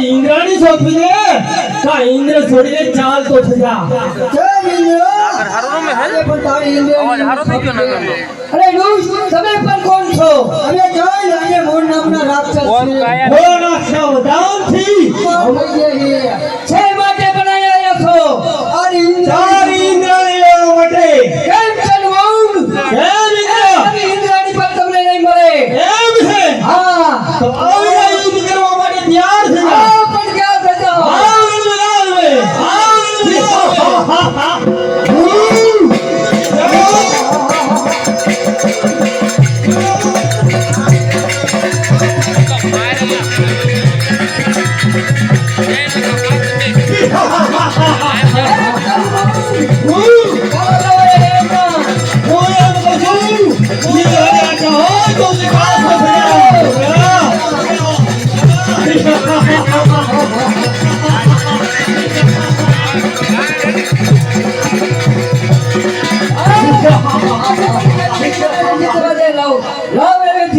इंद्राणी सोचवी दे का इंद्र छोड़ीने चाल तो थया जय इंद्र हरो में है पण तारी इंद्र आवाज हरो થઈ ગયો નગર નો अरे नुस તમે પણ કોણ છો અરે જય લાગે મોર નામના રાક્ષસ કોણ છે કાયા કોણ અક્ષર દાન થી છે માટે બનાયા છો અરે ચાર इंद्राणी વટે કેમ ચલવું કેમ इंद्र અરે इंद्राणी પર તમને નહીં મળે એમ છે હા તો આવડા યુદ્ધ કરવા માટે તૈયાર છે આ પણ ક્યાં થતો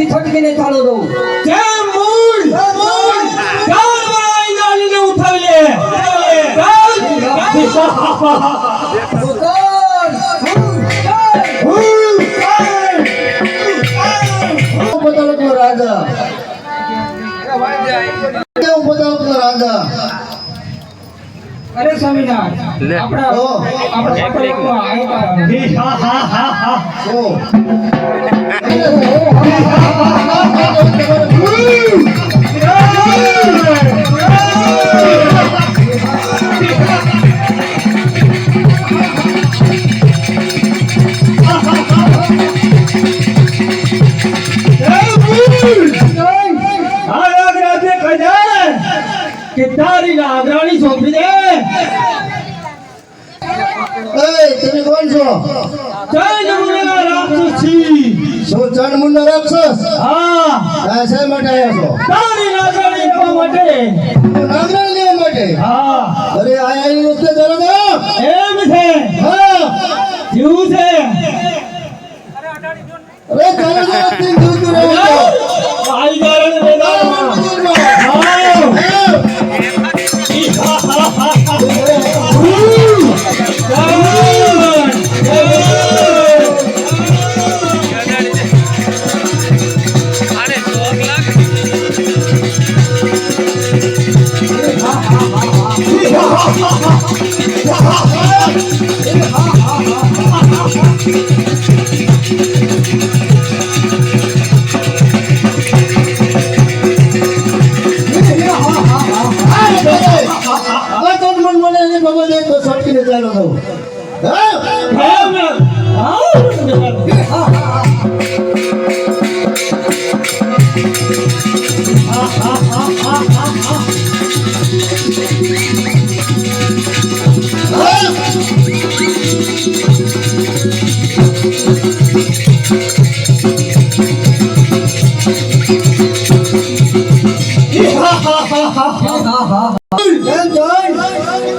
છટકીને ચાલો દઉં કેમ મૂળ કાલ બળા ઇન્દ્રાણીને ઉઠાવી લે કાલ રાજા રાજા અરે સ્વામિનારાયણ આપણા તારી નાગરાણી સોંપી દે તમે કોણ છો ચાંદમુંડા રાક્ષસ છી શું ચાંદમુંડા રાક્ષસ હા શા માટે આવ્યા છો તારી નાગરાણી લેવા માટે નાગરાણી લેવા માટે હા અરે આયા એ વખતે જરા દો એમ છે હા કેવું છે અરે ચાલો જરા તીન દૂર દૂર આઈ ગારણ મેદાનમાં અરે 100 લાખ ચાલો દઉં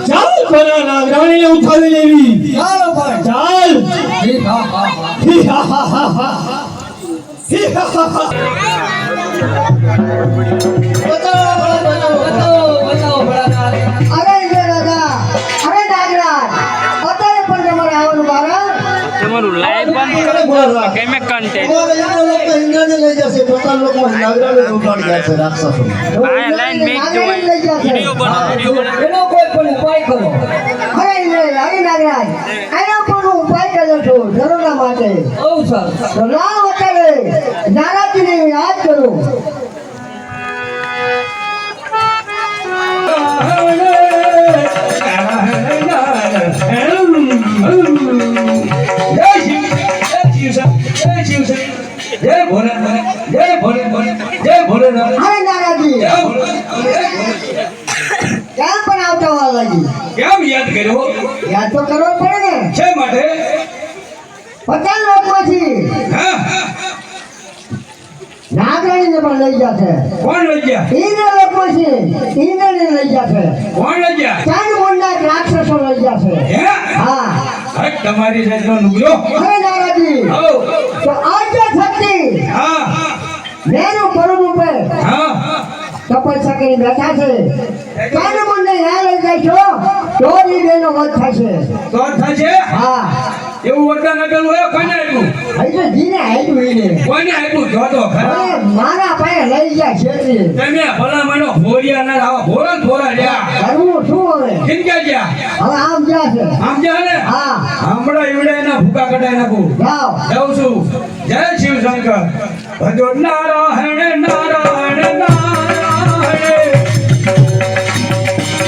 ચાલ બના નાગરાણીને ઉઠાવી લેવી ચાલો ભાઈ ચાલ તમારું લાઈવ બંધ કરો કેમે કન્ટેન્ટ આ લાઈન મેક જો વિડિયો બનાવો એનો કોઈ પણ ઉપાય કરો એનો પણ ઉપાય કરો છો ધરોના માટે ઓ સર ના વટાવે નારાજીને યાદ કરો જય ભોલે જય ભોલે જય ભોલે અરે નારાજી ક્યાં પણ આવતા હોવા લાગી કેમ યાદ કર્યો યાદ તો કરવો પડે ને છે માટે 50 લોકમાંથી છોકરીને પણ લઈ ગયા છે. કોણ લઈ ગયા? ઇન્દ્ર લોકો છે, ઇન્દ્રને લઈ ગયા છે. કોણ લઈ ગયા? ચાંદમુંડા રાક્ષસો લઈ ગયા છે. હે? હા. હટ તમારી જાતનો નુગરો. હવે નારાજી આવો. તો આદ્ય શક્તિ હા મેરુ પર્વત ઉપર હા તપસ્યા કરી બેઠા છે. ચાંદમુંડે ન્યાય લઈ જાય તો ઈ બેનો વધ થશે. તો થશે. હા એવું વરદાન આપેલું હોય કોને આપ્યું? એટલે જીને આપ્યું એને. કોને આપ્યું? જો તો ખરા. હવે મારા પાસે લઈ ગયા છે. તમે ભલામણો ભોરિયા ના આવા ભોરા ને ભોરા રહ્યા. કરવું શું હવે? કેમ ક્યાં ગયા? હવે આમ ગયા છે. આમ ગયા ને? હા હમણાં ઈવડે ના ભૂકા કઢાઈ નાખું. જાઓ. જાઉં છું. જય શિવ શંકર. ભજો નારાયણ નારાયણ નારાયણ.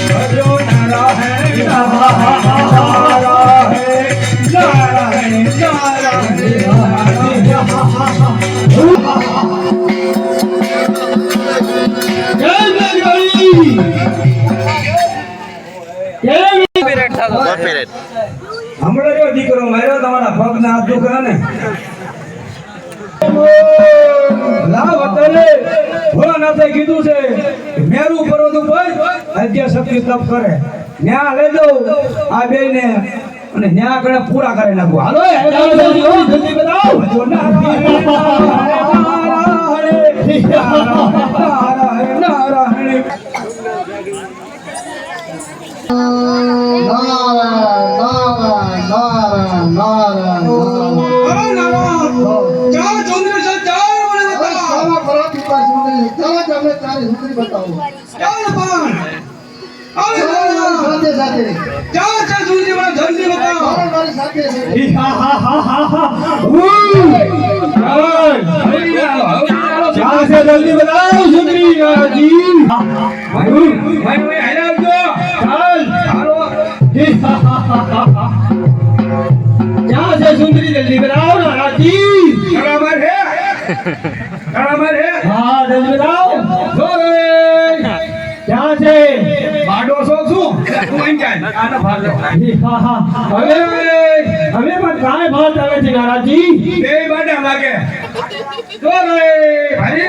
ભજો નારાયણ નારાયણ નારાયણ હમણાં જો દીકરો માર્યો તમારા પગ ના હાથ દુખે ને લાવ અત્યારે ભોળાનાથે કીધું છે મેરુ પર્વત ઉપર આદ્ય શક્તિ તપ કરે ન્યા લઈ દઉં આ બે ને અને ન્યા આગળ પૂરા કરી નાખું. હાલો જલ્દી બતાવો. નારાયણ નારાયણ જલ્દી बताओ सुंदरी जी भाई हरावજો ચાલ હાલો क्या से सुंदरी जल्दी बताओ ना राजी बराबर है हाँ जल्दी बताओ जोरे क्या से बाडो सोचू તું એમ જાય આના ભાગ લે હવે પણ કાય ભાગ આવે છે નારાજી બે બાડા લાગે જોરે ભાઈ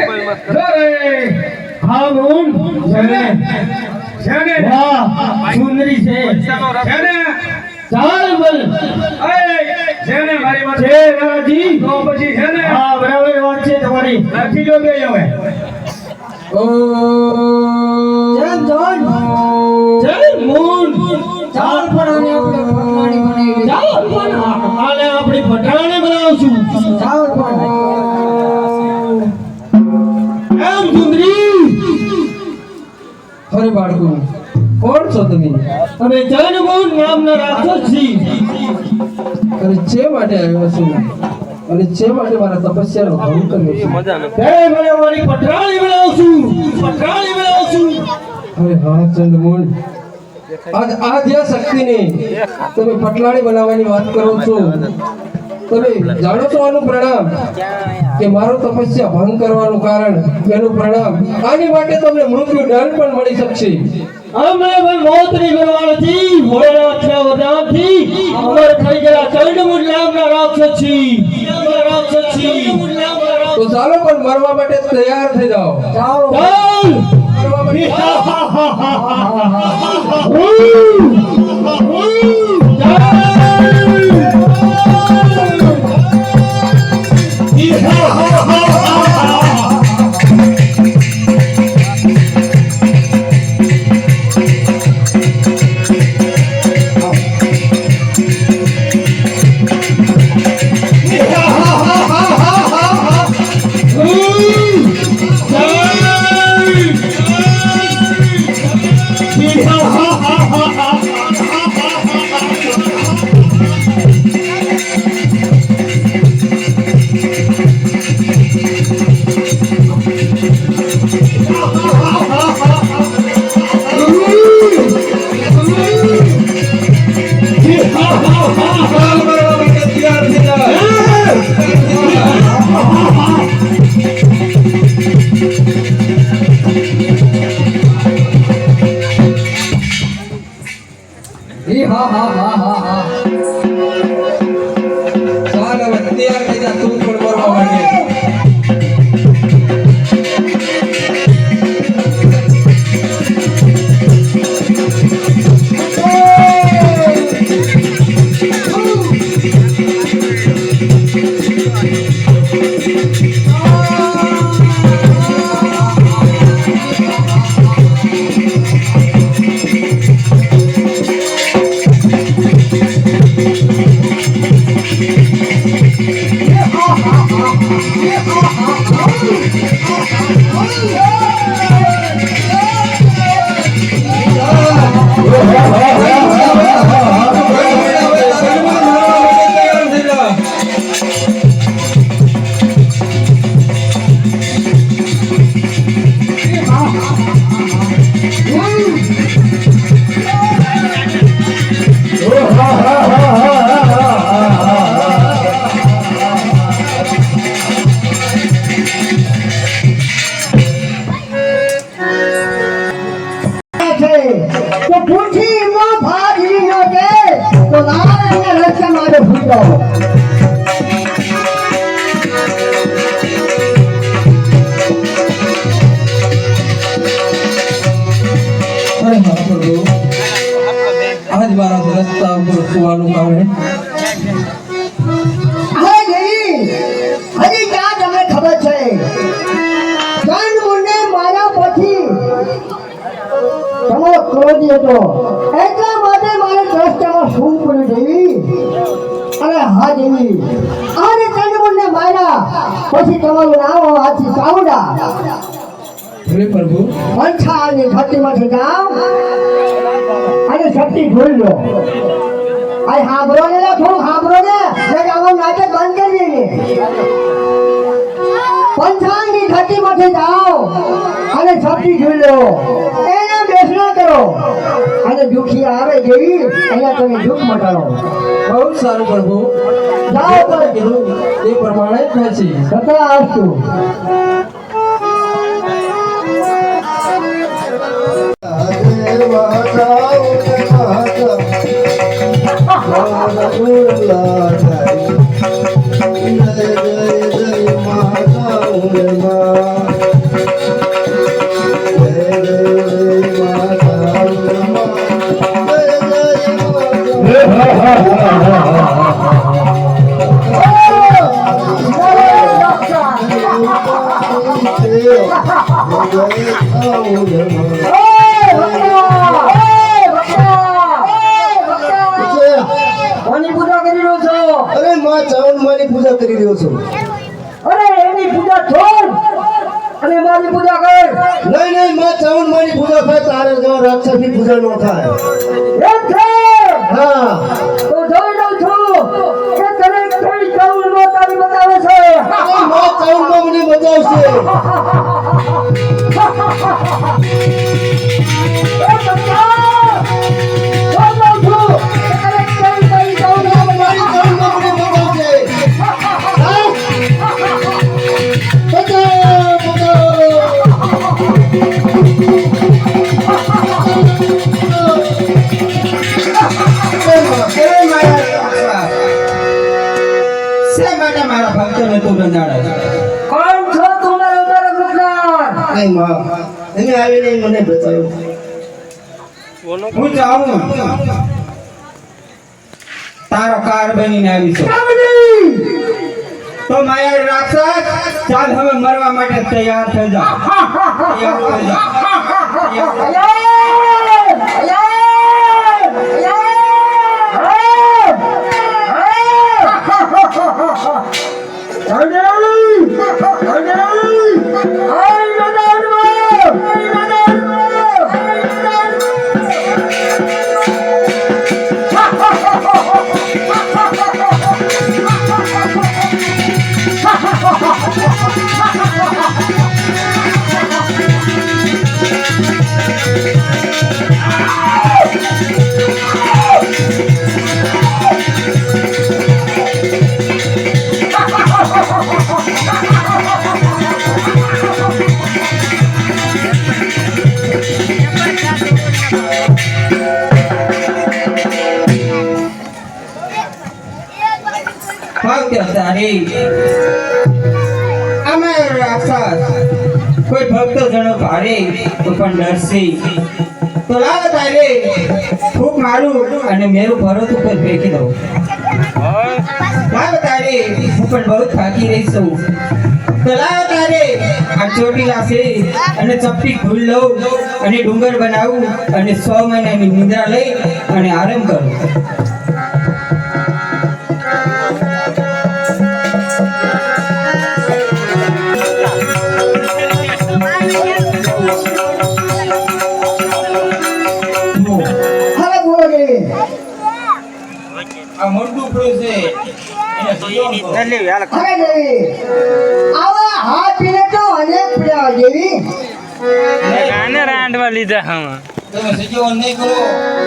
જોરે हाँ बोल शेने वाह सुंदरी से शेने ચાલ બોલ એ शेने મારી વાત છે રાજી તો પછી शेने હા બરાબર વાત છે તમારી રાખી જો બે હવે ઓ જય જોન જય મૂન ચાલ પણ આને આપણે પઠાણી બનાવીશું. ચાલ આપણી પઠાણી બનાવશું ચાલ પણ એમ સુંદરી અરે બાળકો કોણ છો તમે? અમે જનગુણ નામના રાક્ષસ છીએ. અરે છે માટે આવ્યો છું અને છે માટે મારા તપસ્યાનો ભંગ કર્યો છે. તે મને મારી પઠાણી બનાવશું. અરે હા ચંદમૂળ આજ આદ્ય શક્તિને તમે પટલાણી બનાવવાની વાત કરો છો. તમે જાણો છો આનું પરિણામ કે મારો તપસ્યા ભંગ કરવાનું કારણ એનું પરિણામ આની માટે તમને મૃત્યુ દંડ પણ મળી શકશે. અમે પણ મોતની કરવાના છીએ. ભોળાનાથના વરદાનથી અમર થઈ ગયા ચંડમુંડ નામના રાક્ષસ છીએ. તો ચાલો પણ મરવા માટે તૈયાર થઈ જાઓ. ચાલ મરવા માટે તો પૂછી નો ભાગી ન કે તો નારાયણ રસ્તે મારે ભૂલો અરે મહાપ્રભુ, આજ મારા રસ્તા ઉપર સુવાનું કારણે હજી ક્યાં તમને ખબર છે કાન મુંડે મારા પછી તમારો ક્રોધી હતો એટલા માટે મારે દ્રષ્ટામાં શું પડ્યું દેવી અરે હા દેવી આને ચંડમુંડને માર્યા પછી તમારું નામ હાથી ચાવડા હે પ્રભુ, પંચાળની ઘાટીમાંથી જાઓ અને શક્તિ જોઈ લો આ હાંભળો ને થોડું હાંભળો ને એટલે આવું નાટક બંધ કરી દે પંચાળની ઘાટીમાંથી જાઓ અને શક્તિ જોઈ લો એને બેસના કરો અને દુખી આવે જેવી અહીંયા તમે દુઃખ મટાડો બહુ સારું પ્રભુ. જાઓ તમે કીધું એ પ્રમાણે જ થશે. સતા આવશું કોની પૂજા કરી રહ્યો છો? અરે માં ચાવણમાની પૂજા કરી રહ્યો છું. અરે એની પૂજા છોડ અને મારી પૂજા કર નહીં નહીં માં ચાવણમાની પૂજા થાય તારે જો રાક્ષસની પૂજા ન થાય. એમ છે હા તો જોઈ લઉં છું કે તને કઈ ચાવલમાં તારી બતાવે છે અરે માં ચાવણમાં મને બજાવશે. એ બચ્ચા! જોઈ લઉં છું કે તને કઈ ચાવલમાં બતાવે છે. ચાવણમાં મને બજાવશે. હા? બજાવ, મારા ભક્તોને તું રંજાડે. કોણ છો તું મારો મારો ભગવાન? નહીં માં એને આવીને મને બચાવ્યો. હું ચાહું તારો કાર બનીને આવી છું. કામની! તો માયા રાક્ષસ, ચાલ હવે મરવા માટે તૈયાર થઈ જા. તૈયાર થઈ જા. તૈયાર થઈ જા. કોઈ ભક્તો જણો ભારે તો પણ ડરશે. તો લાવ તારે ફૂક મારું અને મેરું ભરત ઉપર ફેંકી દઉં. લાવ તારે હું પણ બહુ થાકી રહી છું. તો લાવ તારે આ ચોટીલા છે અને ચપટી ખુલ લઉં અને ડુંગર બનાવું અને 100 મહિનાની નિંદ્રા લઈ અને આરામ કરું. અરે દેવી આવા હાથ પીને તો અનેક પીડા દેવી ગાને રાંડવા લીધા હા તમે સજીવન નહીં કરો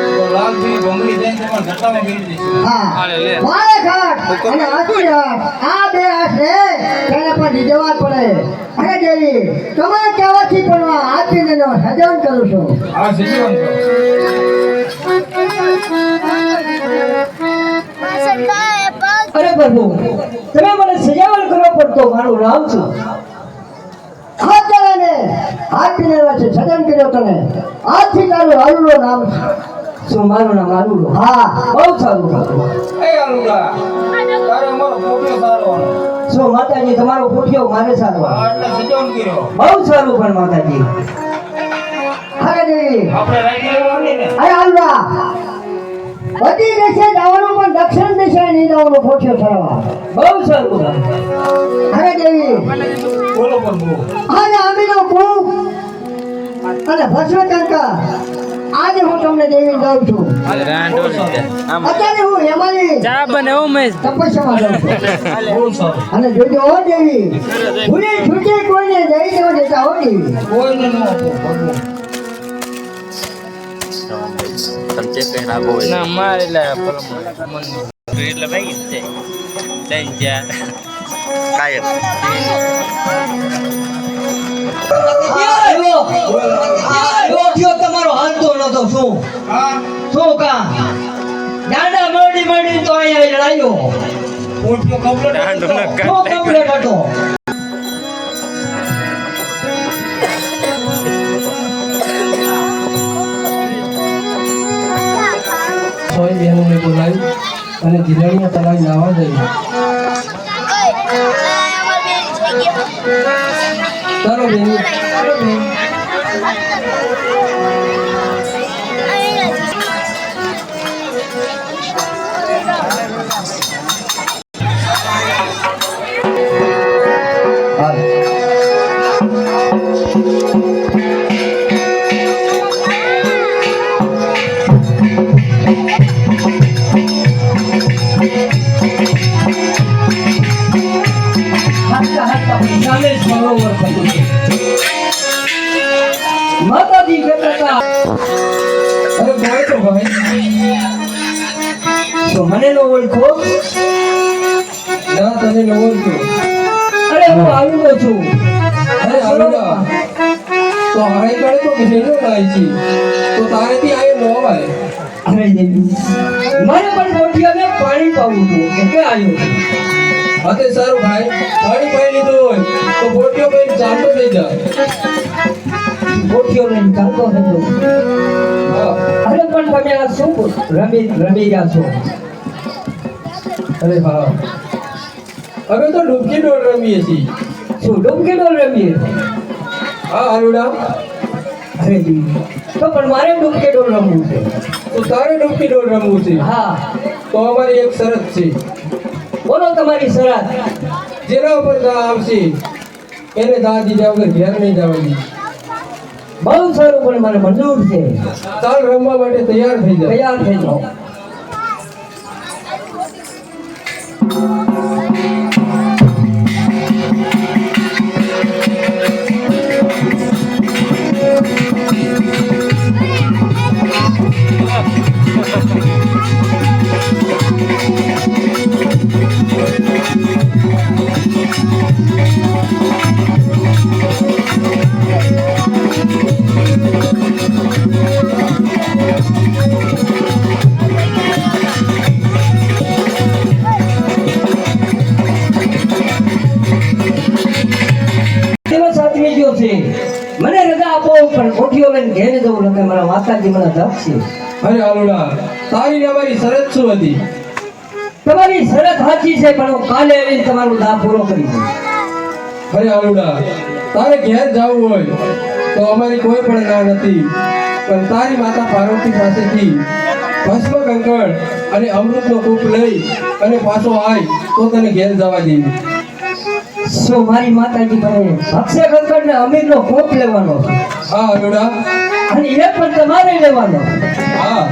તો લાલજી ભંગડી દઈને તમારા ઘટામાં ગીરી દેશે હા હાલે લે મારે ઘાટ અને હાથી ઘાટ આ બે હાથ છે તેને પણ રીઝવવા પડે અરે દેવી તમારે કહેવાથી પણ આ હાથ પીને સજન કરું છું આ સજીવન કરો અરે પ્રભુ તમે મને સજાવટ કરવો પડતો મારું નામ છું હાથ ચાલે હાથ પીને છે સજન કર્યો તને આજથી તારું હાલુલો નામ છે શું મારું નામ હાલુલો હા બહુ સારું એ આલુડા તારે અમારો પોટ્યો સારો શું માતાજી તમારો પોઠિયો મારે સારો એટલે સજીવન કર્યો બહુ સારું પણ માતાજી અરે દેવી આપણે રાખી લેવાની ને અરે હાલવા બધી દેશે જવાનું પણ દક્ષિણ દિશાએ નહીં જવાનું પોઠિયો ઠરવા બહુ સારું અરે દેવી બોલો પ્રભુ આજે આમીનો કૂપ અને ભસ્મકંકા આજે હું તમને દેવી જાઉં છું રાંડો લીધા અત્યારે હું હેમાલી ચા બને ઉમેશ તપસ્યામાં જાઉં છું બહુ સારું અને જોજો હો દેવી ભૂલી છૂટી કોઈને દઈ દેવા દેતા હો દેવી કોઈને ન આપો પ્રભુ ના મારે લે એટલે ભાઈ છે જઈ જા કાયમ તમારો હાથ તો નતો શું હા શું કા દાંડા મરડી મરડી તો અહીંયા લડાયો પોટ્યો કમ્પ્લીટ રાંડો ન શું કમ્પ્લેટ હતો સોય બહેનોને બોલાવી અને જીલણીયા તળાવ નાવા જઈએ ચાલો બેન સામે સરોવર થતું છે. માતાજી કહેતા અરે બોય તો ભાઈ તો મને નો ઓળખો ના તને ન ઓળખ્યો અરે હું આવીનો છું અરે આલુડા તો હાઈ કાઢે તો બહેનો લાવી છે તો તારેથી આયે ન અવાય અરે દેવી મારે પણ મોઢિયાને પાણી પાવું હતું એટલે આવ્યો અતે સારું ભાઈ પાણી પાઈ લીધું હોય તો પોટ્યો ભાઈ ચાલતો થઈ જા મોઢિયો લઈને ચાલતો હતો હા અરે પણ તમે આ શું રમી રહ્યા છો અરે હા હવે તો ડૂબકી ડોળ રમીએ છીએ શું ડૂબકી ડોલ રમીએ હા આલુડા અરે દેવી તો પણ મારે ડૂબકી ડોલ રમવું છે તો તારે ડૂબકી ડોળ રમવું છે હા તો અમારી એક શરત છે બોલો તમારી શરત જેના ઉપર દા આવશે એને દા દીધા વગર ઘેર નહીં જવાની બહુ સારું પણ મને મંજૂર છે ચાલ રમવા માટે તૈયાર થઈ જા તૈયાર થઈ જાઓ દિવસ આદમી ગયો છે મને રજા આપો પણ કોઠીઓ લઈને ઘેરે જવું નથી મારા માતાજી મને જપશે અરે આલુડા તારી ને અમારી શરત શું હતી તમારી શરત સાચી છે પણ હું કાલે આવીને તમારું દા પૂરો કરી દઈશ અરે આલુડા તારે ઘેર જવું હોય તો અમારી કોઈ પણ ના નથી પણ તારી માતા પાર્વતી પાસેથી ભસ્મ કંકણ અને અમૃતનો કૂપ લઈ અને પાછો આય તો તને ઘેર જવા દેવી શું મારી માતાજી પાસે અક્ષય કંકણ ને અમીરનો કોપ લેવાનો છે હા આલુડા અને એ પણ તમારે લેવાનો હા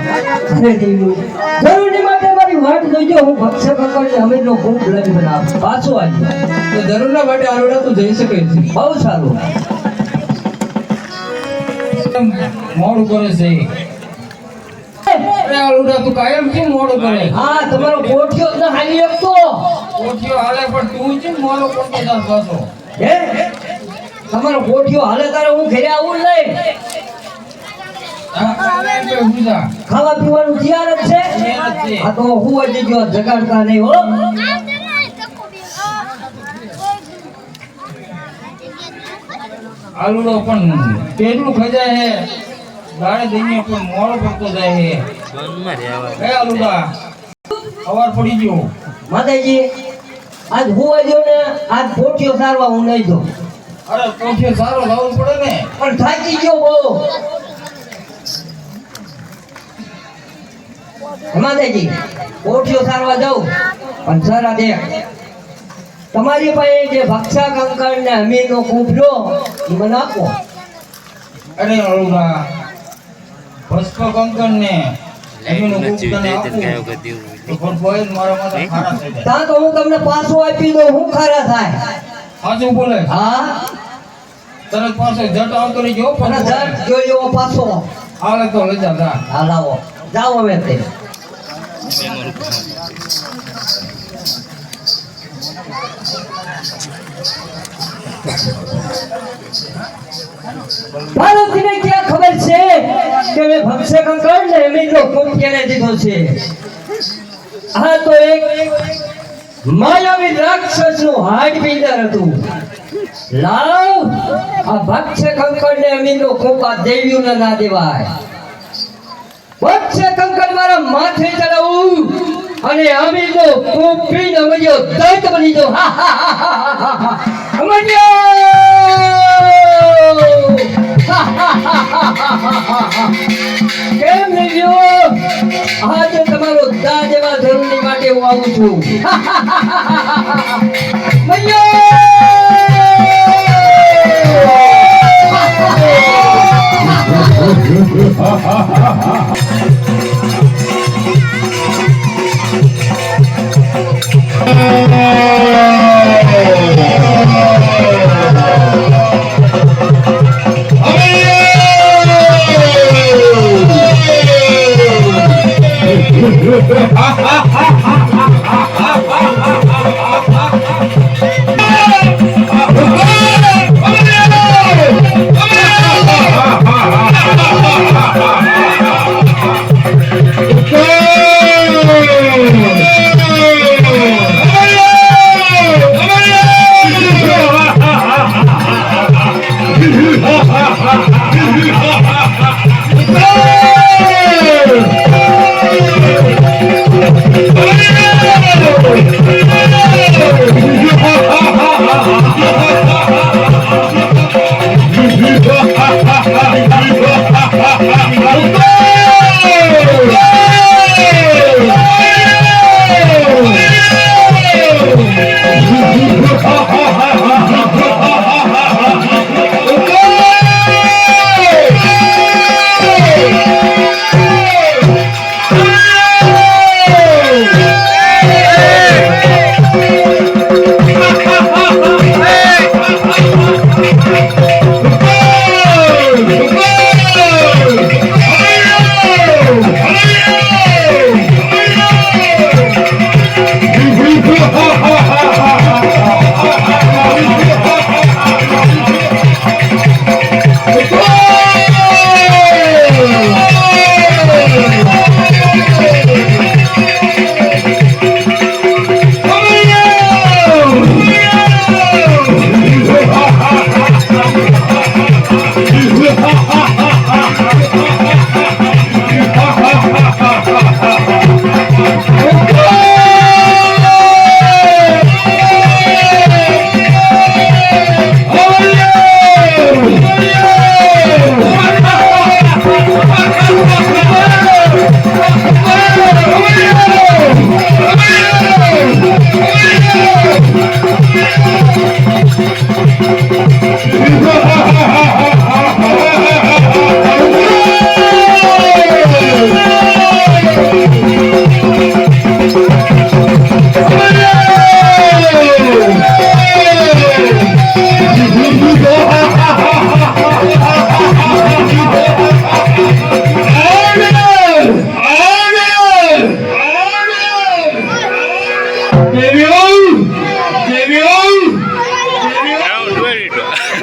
અરે દેવી જરૂરી માટે મારી મારી વાત જોઈજો, હું ભક્ષક અંકલને અમીરનો ખૂબ લઈ બનાવ પાછો આવી તો જરૂરના માટે આરોડા તું જઈ શકે છે. બહુ સારું. મોડું કરે છે અરે આલુડા તું કાયમ કેમ મોડું કરે હા, તમારો કોઠિયો જ ન હાલી શકતો. ઓઠિયો હાલે પણ તું કેમ મોડો કરતો જાસ પાછો હે, તમારો કોઠિયો હાલે તારે હું ઘરે આવું જ નહીં. ખાવા પીવાનું તૈયાર જ છે. આ તો હું જ ગયો જગાડતા નહીં હો. આલુડો પણ કેટલું ખજાય હે ગાળે દઈને પણ મોડો કરતો જાય હે હે આલુડા સવાર પડી ગયો માતાજી, આજ હું જ ને આજ કોઠિયો સારવા હું નહીં જો, અરે કોઠિયો સારો લાવવું પડે ને પણ થાકી ગયો બહુ. માતાજી, કોઠિયો સારવા જાઉં પણ સારા દે. તમારી પાસે જે ભક્ષા કંકણ ને અમીરનો કૂપલો એ મને આપો. અરે આલુડા ભસ્મ કંકણ ને એનો કૂપ તને આપું તો પણ કોઈ મારા માથે ખારા થઈ જાય ત્યાં તો હું તમને પાછો આપી દઉં, હું ખરા થાય. સાચું બોલે હા, તરત પાછો જટ આવતો રહી ગયો અને પણ જટ જોયો પાછો. હાલે તો લઈ જા હા, લાવો જાઓ હવે તે. ભારતને ક્યાં ખબર છે કે મેં ભક્ષક અંકલ ને અમીરનો કૂપ કેને દીધો છે? આ તો એક માયાવી રાક્ષસનું હાડપિંજર હતું. લાવ, આ ભક્ષક અંકલ ને અમીરનો કૂપ આ દેવીઓને ના દેવાય. ભક્ષક અંકલ મારા માથે ચડાવું અને અમીરનો કૂપ પીને અમજો દૈત બની જાઉં. અમજો! કેમ નહીં? આજે તમારો દા જેવા જરૂરની માટે હું આવું છું.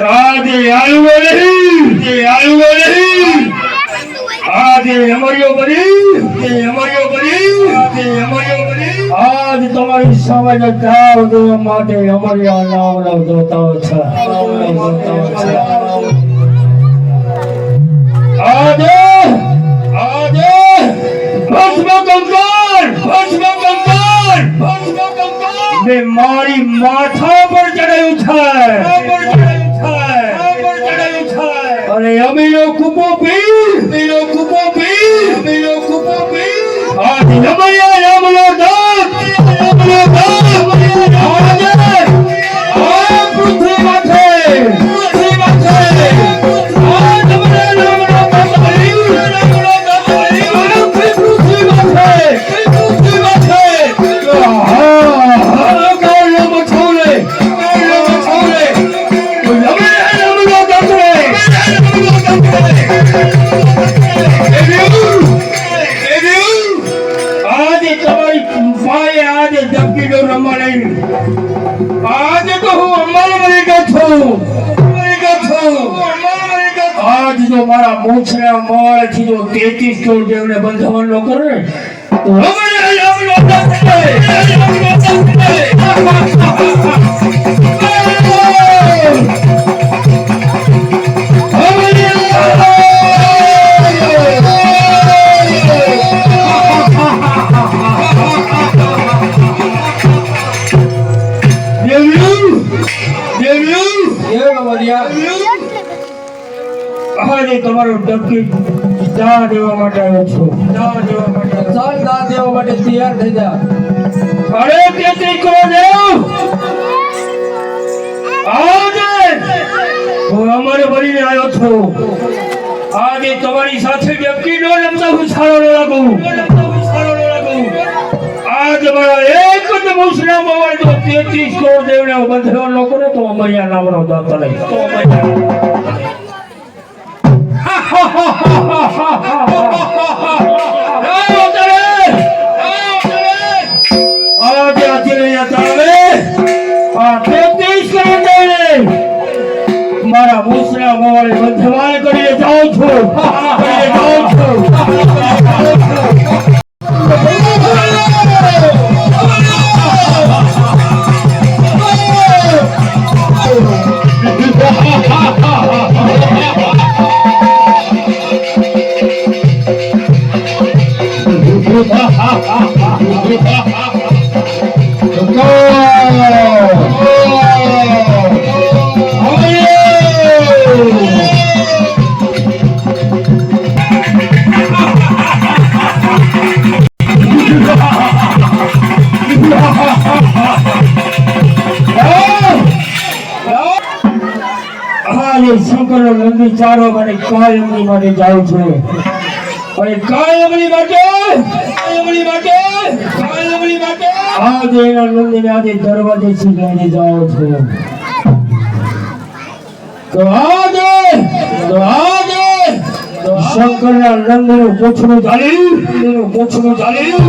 આજે આયુઓ નહીં, આજે અમારીઓ બની, આજ તમારી સામે જાવ દેવા માટે અમારી આ નામ જોતા છે. આજે ભસ્મ કંકર મેં મારી માથા પર ચડાયું છે અને અમીનો કૂપો પી આજ નમયા નામનો દાંત આજે આ પૃથ્વીમાં છે આજે તો હું અમર મરી ગયો છું. આજ જો મારા મોછના મોળથી જો 33 કરોડ દેવને બંધાવણ ન કરે તો આજે તમારો ડબકી દા દેવા માટે આવ્યો છું. ચાલ દા દેવા માટે તૈયાર થઈ જા. અરે 33 કરોડ દેવ આજે હું અમારે બનીને આવ્યો છું. આજે તમારી સાથે ડબકી નો રમતા હું સારો ન લાગું. આજ મારા એક જ મુસલમાન હોય તો 33 કરોડ દેવને બંધવા ન કરે તો અમારી આ નામનો દાતા નહીં. તો મારા મુસરા મોડે બંધવાય કરીને જાઉં છું. શંકર મંદિર ચારો માટે કાયમની માટે જાઉં છું. અને કાયમની માટે આજે એના મંદિર આજે દરવાજે લઈને જાઉં છું. તો આજે શંકરના નંદનું પૂછડું ચાલ્યું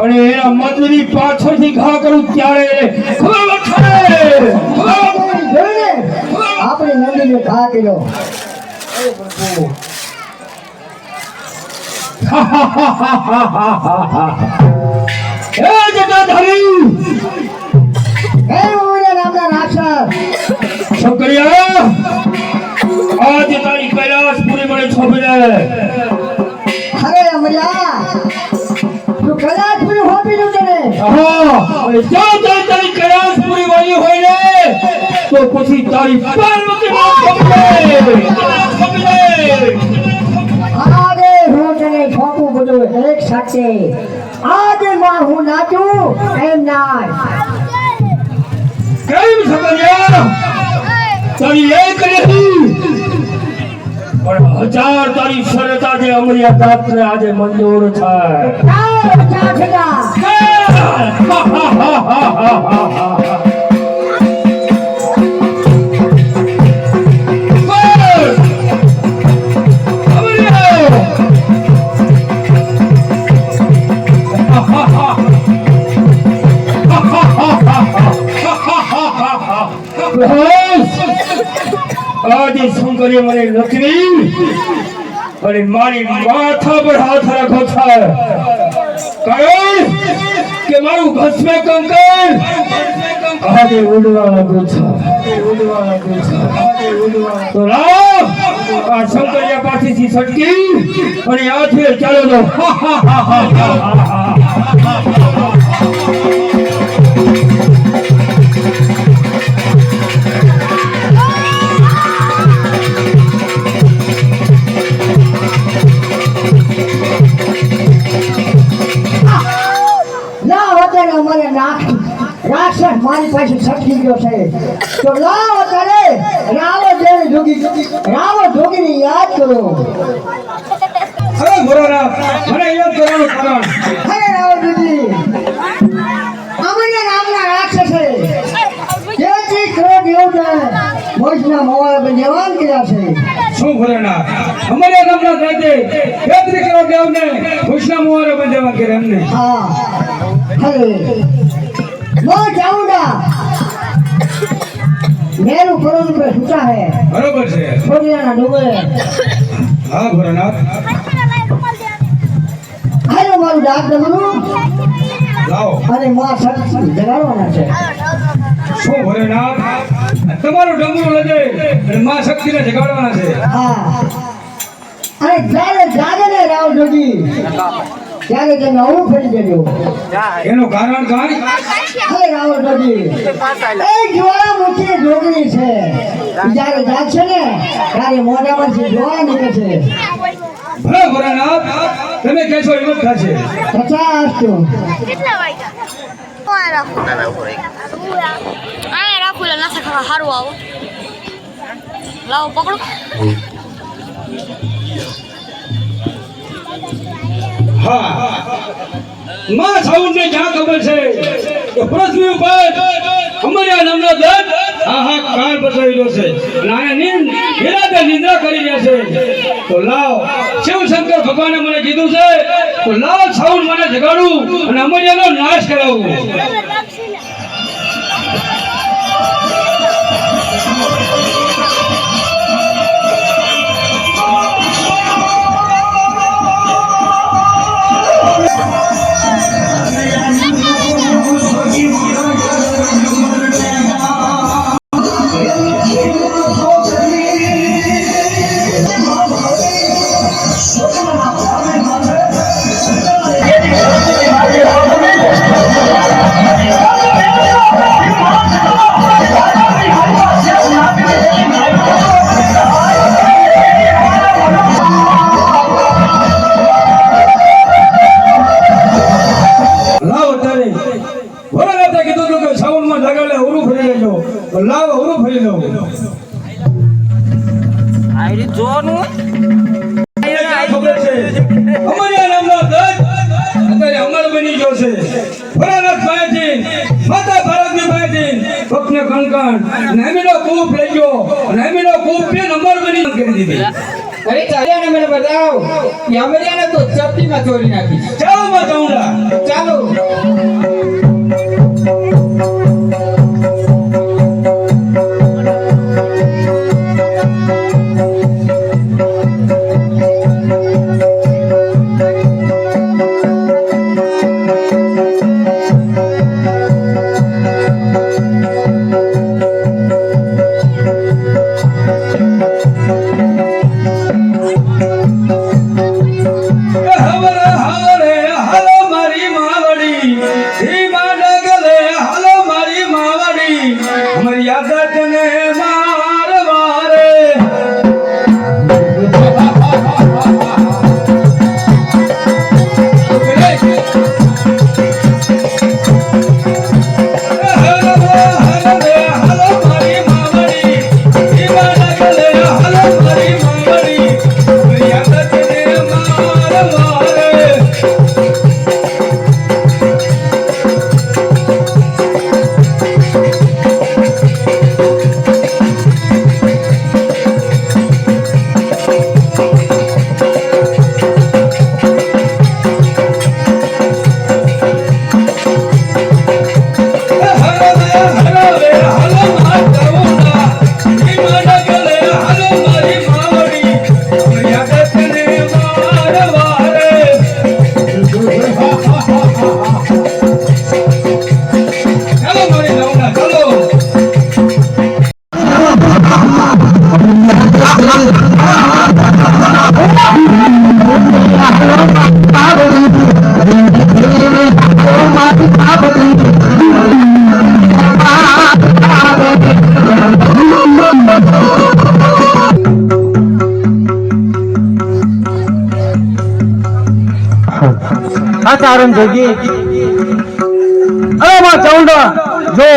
અને એના મંદિરની પાછળથી ઘા કરું ત્યારે આપણે નંદીને ઘા કર્યો. છોકરીયા આજે તારી કૈલાસ પૂરી મને છોપી દે. અરે અમરિયા તું કૈલાસ પૂરી હોપી દઉં તને. જો તારી કૈલાસ પૂરી વાળી હોય ને તો પછી તારી પાર્વતી છોપી દે. આજે હું તને છોપું બધું એક સાથે. આજે માં હું નાચું એમ નાચ. કેમ છોકરીયા તારી એક નહીં પણ 1000 તારી શરત આજે અમરિયા દાંતને આજે મંજૂર થાય. આજે શંકરે મને લખવી અને મારી માથા પર હાથ રાખો છે કારણ કે મારું ભસ્મ કંકર આજે ઉડવા લાગ્યું છે તો લાવ આ શંકરિયા પાસેથી છટકી અને આજે ચાલો તો અમારે રાક્ષસ મારી પાસે છટકી ગયો છે તો લાવ અત્યારે રાવણ જોગીની યાદ કરો. અરે મોરારા મને યાદ કરવાનું કારણ અરે રાવણજી અમર્યા નામના રાક્ષસે જેથી ક્રોધ યોગને મોજના મોવાળા પર જવાન કર્યા છે. શું મોરારા અમારા નામના રાજે યાત્રી કરો દેવને ખુશના મોવારે બંધાવા કરે એમને હા અરે મો જાઉંગા મેરું પરોડ પર છૂટા હે બરોબર છે છોડિયાના ડુંગરે. હા ભોળાનાથ હાલો મારું ડાક ડમરું લાવો અને માં શક્તિ જગાડવાના છે. શું ભોળાનાથ તમારું ડમરું લજે અને માં શક્તિને જગાડવાના છે. હા અને જ્યારે જાગે ને રાવ જોગી ત્યારે તમે આવું ફરી જજો. એનું કારણ કાંઈ અરે રાવણ જોગી એ જ્વાળામુખી જોગણી છે. જ્યારે જાગશે ને ત્યારે મોઢામાંથી જ્વાળા નીકળશે. ભલે ભોળાનાથ તમે કહેશો એમ જ થશે. 50 તો કેટલા વાગ્યા આ રાખું ના ખાવા સારું આવો લાવો પકડો હા માં સાઉન્ડને ક્યાં ખબર છે કે પૃથ્વી ઉપર અમારા નામનો દત્ત હાહાકાર બસાવેલો છે અને આને નીંદ નિરાતે નિદ્રા કરી રહ્યા છે. તો લાવ શિવશંકર ભગવાને મને કીધું છે તો લાવ સાઉન્ડ મને જગાડું અને અમારિયાનો નાશ કરાવું. લાવ ઓરું ફરી લઉં. આઈ જોનું ખબર છે અમારા નામનો દત્ત અત્યારે અમર બની ગયો છે. ભોળાનાથ પાસેથી માતા ભારતની પાસેથી ભક્તને કણકણ નેમીનો કૂપ લઈ ગયો નેમીનો કૂપ પીને અમર બની કરી દીધી. અરે ચાલ્યા ને મને બતાવ કે અમરિયાને તો ચપટીમાં ચોરી નાખી. ચાલો માં જાઉંગા. ચાલો સારણ જોગી અરે માં ચાઉંડા જો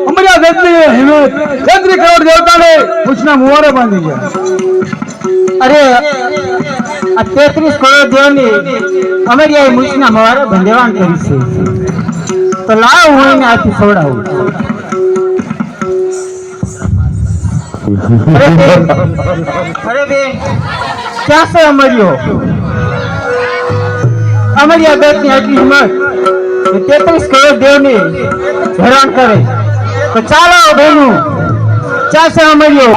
અમારા દેશની હિંમત 33 કરોડ દેવતાને પૂછના મુવારે બાંધી ગયા અરે આ 33 કરોડ દેવની અમારી આ મૂછના મુવારે બંધેવાન કરી છે તો લાવ હું એને આથી છોડાવું અરે બે ક્યાં છે અમારીઓ અમારી આ દેશની આટલી હિંમત 33 કરોડ દેવની હેરાન કરે તો ચાલો બહેનું ક્યાં છે અમારીઓ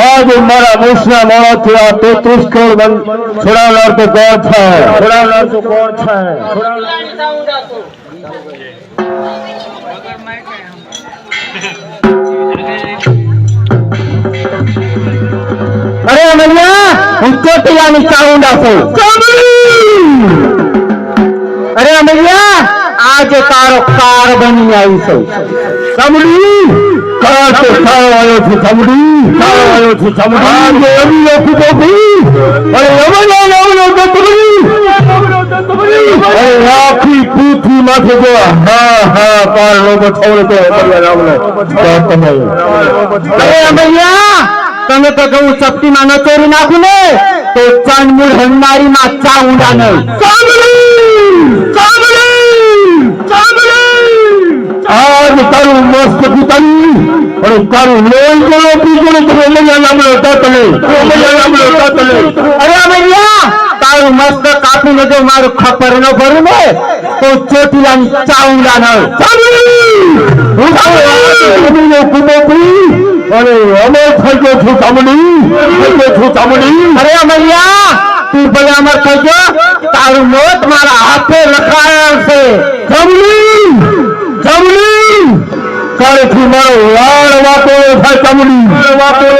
आज मारा मूछना मोड़ाથી આ 33 કરોડ છોડાવનાર તો કોણ છે અરે અમલિયા હું ચોટીલાની ચાઉંડા છું અરે અમલિયા આજે તારો કાર બની આવી છું ચામડી કાર તો સારો આવ્યો છે ચામડી આજે એવી નથી બોલી અરે એમનો તો અરે આખી પૃથ્વી માથે જો હા પાર લોકો છોડે તો રામને અરે અમલિયા તમે તો કહું શક્તિમાં ન ચોરી નાખું ને તો ચાંદમૂળ હંડારી માં ચાઉંડા નહીં આજ તારું મસ્ત પિતાની અને તારું લોહી ગણો પીગણો તમે મજા નામનો તાતલે અરે અમલિયા તારું મસ્ત કાપીને જો મારું ખપર ન ભરું ને તો ચોટીલાની ચાઉંડા નહીં અરે અમર થઈ ગયો છું ચામડી અરે અમલિયા તું ભલે અમર થઈ ગયો તારું મોત મારા હાથે લખાયેલ છે ચામડી કાળથી મારો લાળ વાતો થાય ચામડી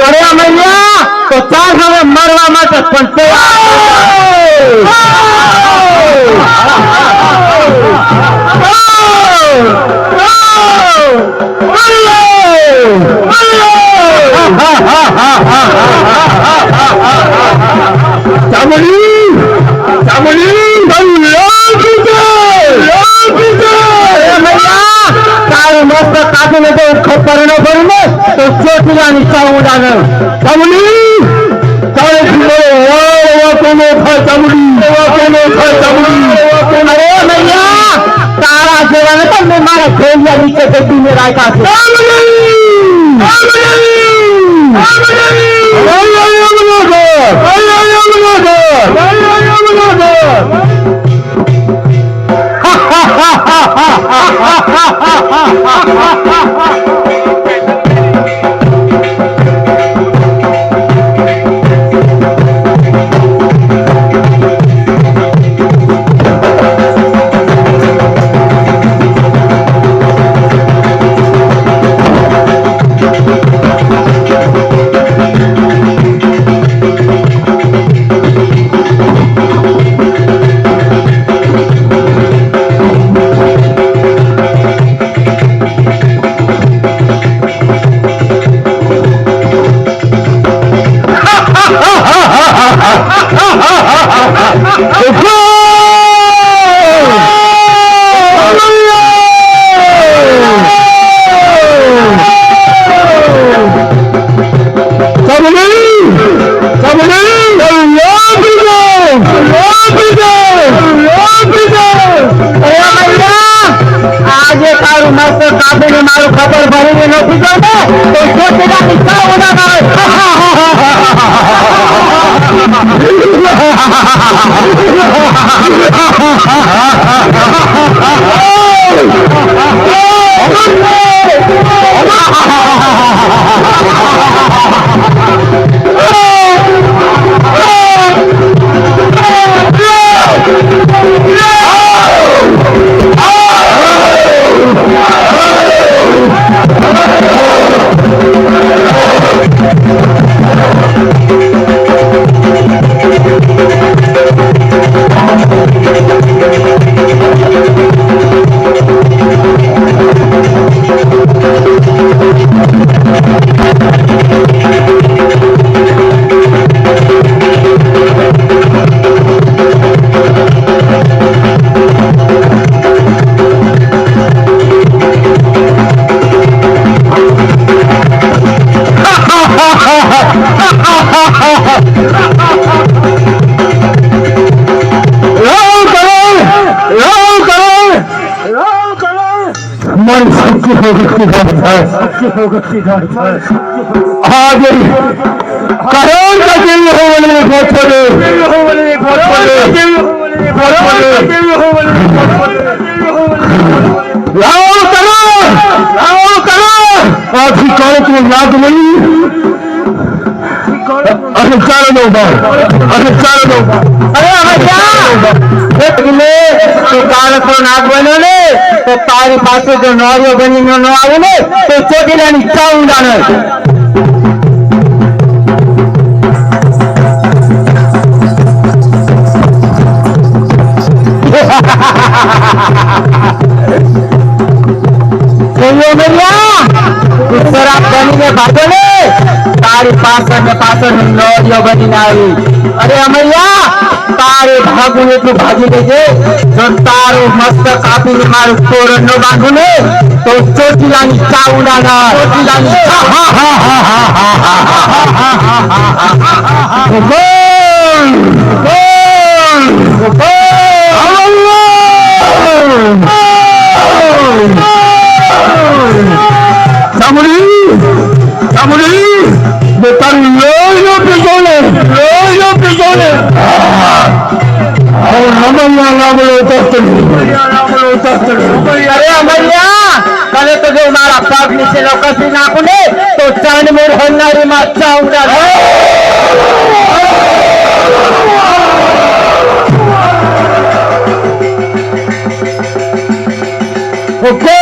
અરે અમલિયા તો ચાલ હવે મરવા માટે પણ ચામડી તારું મસ્ત કાપીને જો ખબર ન ભરું ને તો ચોટીલાની ચાઉંડા નહીં ચામડી કાળથી મારો લાળ વાતો ન થાય ચામડી અરે અમલિયા તારા જેવાને તો મેં મારા ઘોડિયા નીચે બેસીને રાખ્યા છે આજે તારું મસ્ત કાપીને મારું ખબર ભરીને નથી ગયો ને તો ચોટીલાની ચાઉંડા નહીં तुम्हारी सबकी भगत की गाय आज करोड़ का दिल हो वाले बहुत बड़े लाओ करो आज ही करो तुम्हें याद नहीं अरे चारों दो अरे तो काળો નાગ બન્યો ને તો તારી પાસે જો નોરિયો બનીને ન આવે ને તો ચોટીલાની ચાઉંડા ને શરાબ બનીને ભાગો ને તારી પાછળ નોરિયો બનીને આવી અરે અમૈયા તારે ભાગું એટલું ભાગી લેજે જો તારું મસ્તક કાપીને મારું તોરણ ન બાંધું ને તો ચોટીલાની ચાઉંડા અરે અમૈયા તને તો જો મારા પગ નીચે કસી નાખું ને તો ચાંદમોર હરનારી માં ચાઉંડા ઓકે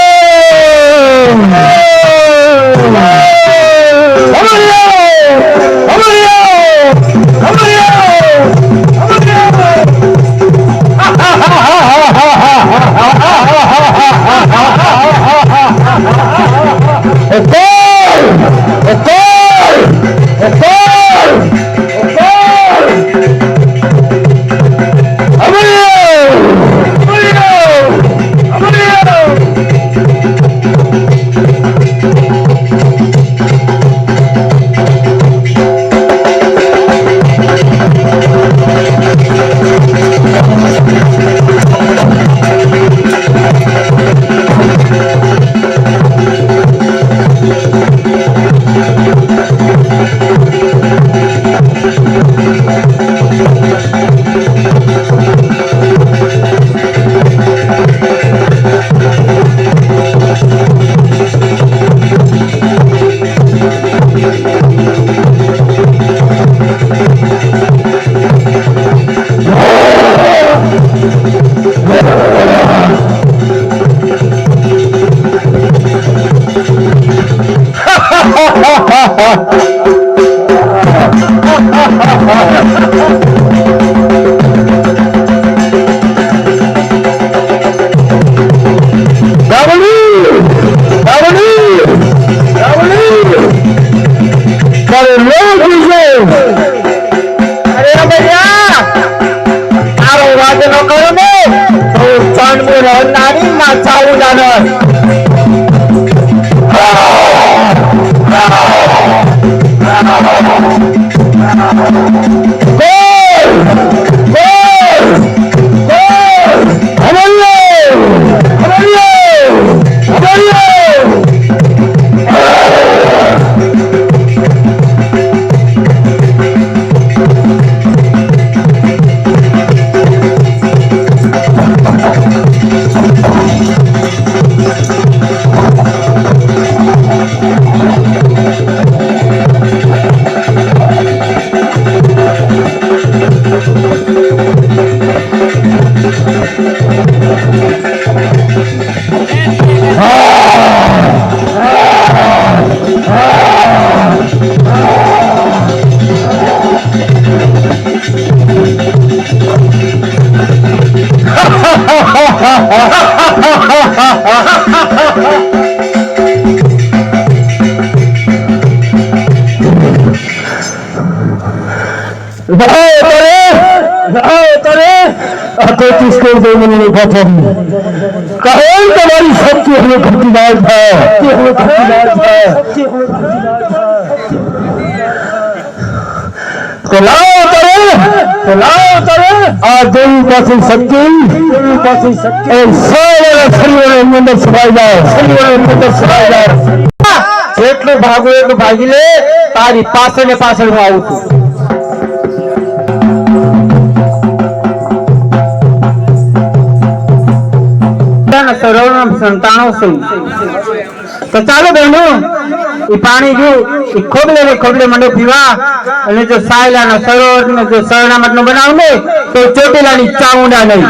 तुम्हारी सबकी हमें खतीदार था तो लाओ તો લાવો તમે આ દેવી પાસે શક્તિ એ સૌના શરીરની અંદર સમાઈ જાય શરીરની અંદર સમાઈ જાય જેટલું ભાગો એટલું ભાગી લે તારી પાછળ ને પાછળ હું આવું છું સરોવર સંતાનો છે તો ચાલો બહેનો એ પાણી જો એ ખોબલે મંડો પીવા અને જો સાયલાના સરોવર ને જો શરણામત નું બનાવ ને તો ચોટીલાની ચાઉંડા નહીં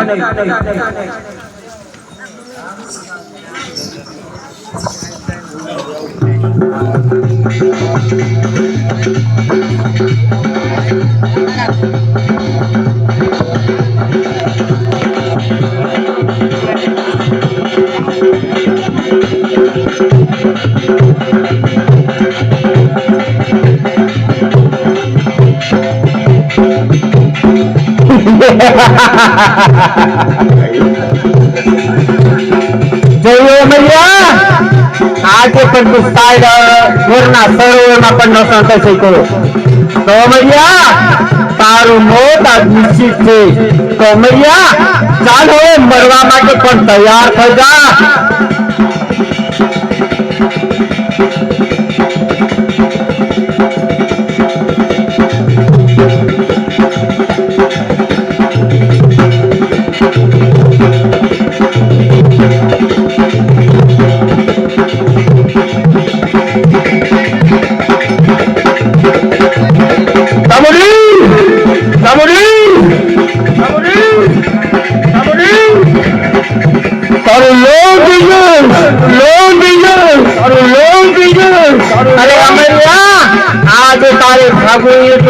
જોયું મૈયા આજે પણ ઘરના સરોવરમાં પણ ન સંતોષ કરો તો મૈયા તારું મોત આજ નિશ્ચિત છે તો મૈયા ચાલ હવે મરવા માટે પણ તૈયાર થઈ જા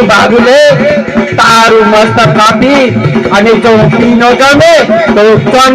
ભાગ લે તારું મસ્તક કાપી અને જો પી ન જમે તો તન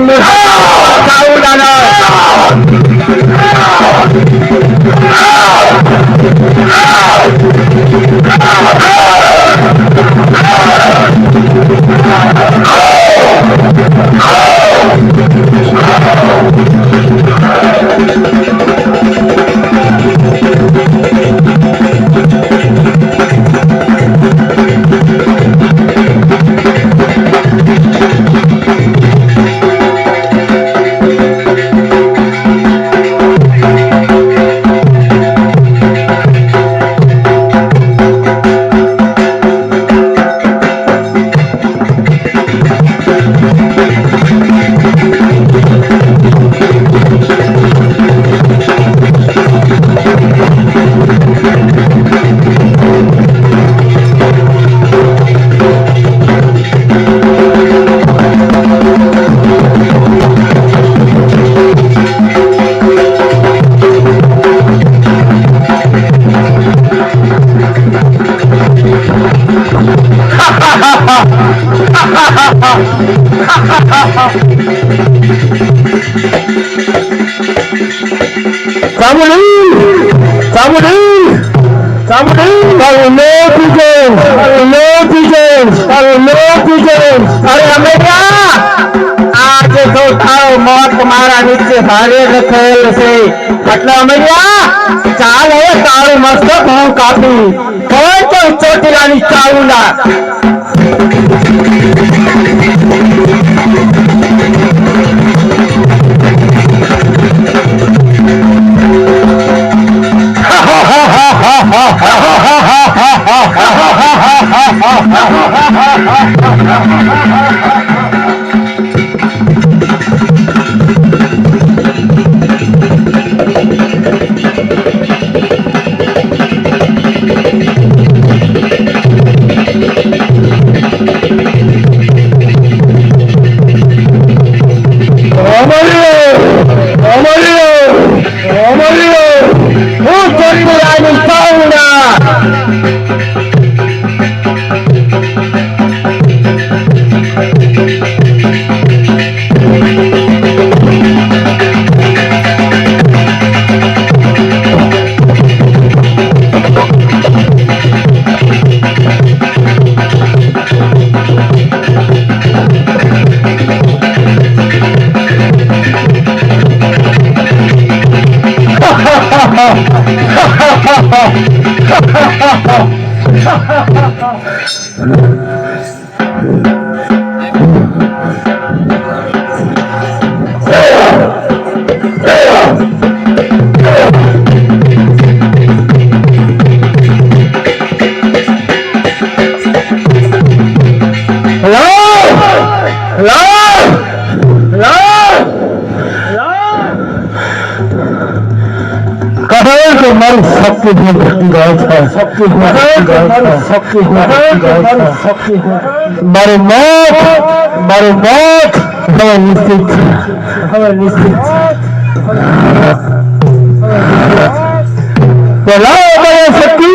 મારા નીચે ભારે રખેલ છે એટલે અમૈયા ચાલ હવે તારું મસ્તક હું કાપી કોઈ તો ચોટીલાની ચાઉંડા કહે કે મારું શક્તિ મારું મોત હવે નિશ્ચિત છે લાવો શક્તિ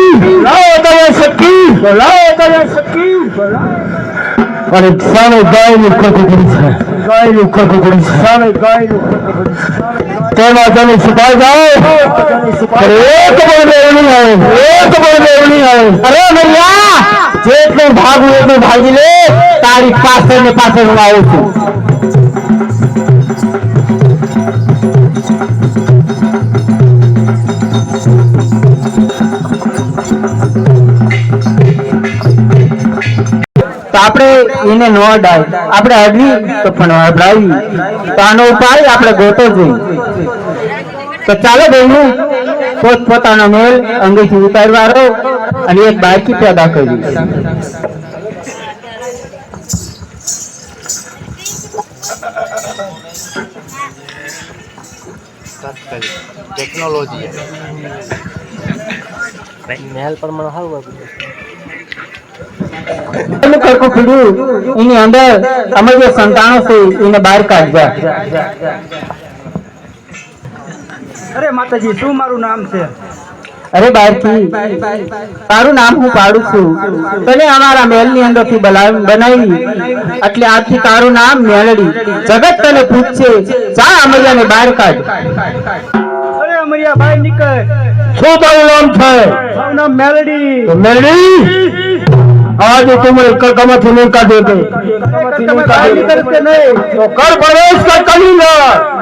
અને સામે ગાયનું ખોખું સામે તેમાં તમે છુપાઈ જાઓ એક બોલને એવું નહીં આવે અરે ભૈયા જેટલું ભાગવું એટલું ભાગી લે તારી પાછળ ને પાછળ હું આવું છું તો આપણે એને ન અડાય આપણે અડવી તો પણ અડાવી તો આનો ઉપાય આપણે ગોતો જોઈએ તો ચાલો બહેનો પોતપોતાનો મેલ અંગેથી ઉતારવાનો અને એક બાળકી પેદા કરવી ટેકનોલોજી મહેલ પ્રમાણે હારું એની અંદર અમે જે સંતાનો છે એને બહાર કાઢવા અરે માતાજી શું મારું નામ છે અરે બાળકી તારું નામ હું પાડું છું તને અમારા મહેલ ની અંદર થી બનાવી એટલે આજથી તારું નામ મેલડી જગત તને પૂછશે જા અમરિયા ને બહાર કાઢ અરે અમરિયા ભાઈ નીકળ શું તારું નામ છે મારું નામ મેલડી મેલડી आज तुम्हें कमा थी नहीं कर देते तो कर प्रवेश कर करूंगा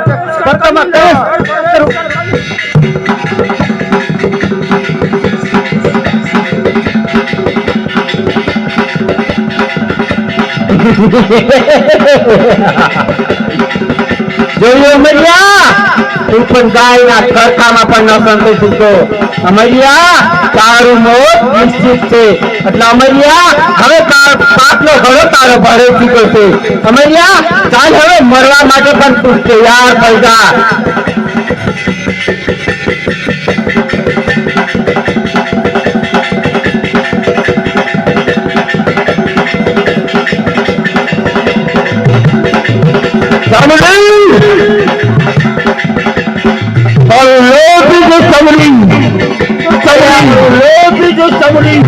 જોયું અમરિયા તું પણ ગાયના ખરખામાં પણ ન સંતોષી તો અમરિયા તારું મોત નિશ્ચિત છે એટલે અમરિયા હવે પાપનો ઘડો તારો ભારે ચૂક્યો છે અમરિયા ચાલ હવે મરવા માટે પણ તું તૈયાર થઈ જા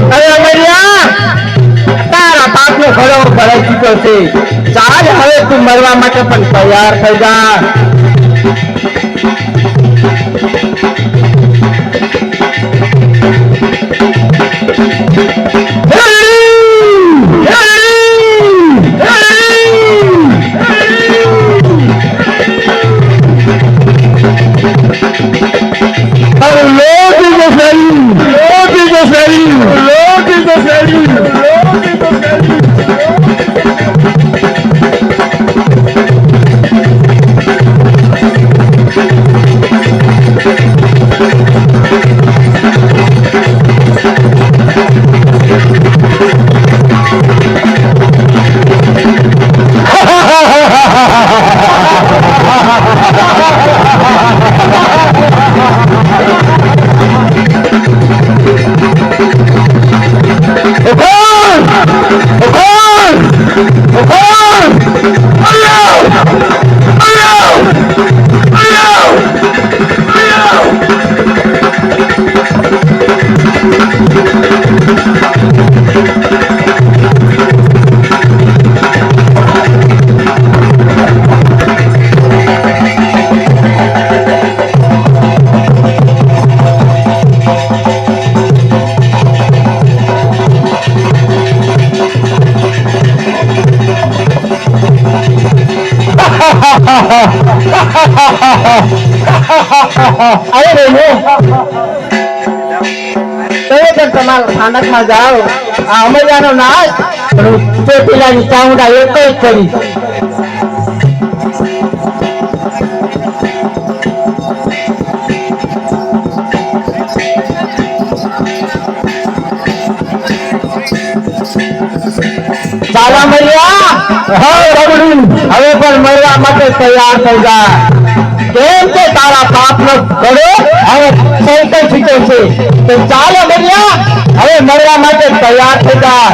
અરે અમરિયા તારા પાપનો ઘડો ભરાઈ ચૂક્યો છે ચાલ હવે તું મરવા માટે પણ તૈયાર થઈ જા અરે રેલો તમે પણ તમારા સ્થાનકમાં જાઓ આ અમરિયાનો નાશ ચોટીલાની ચામુંડા એક જ કરી ચાલા મર્યા હા રબડી હવે પણ મરવા માટે તૈયાર થઈ જા કેમ કે તારા પાપનો ઘડો હવે સૌથી છૂટો છે તો ચાલો મર્યા હવે મરવા માટે તૈયાર થઈ જા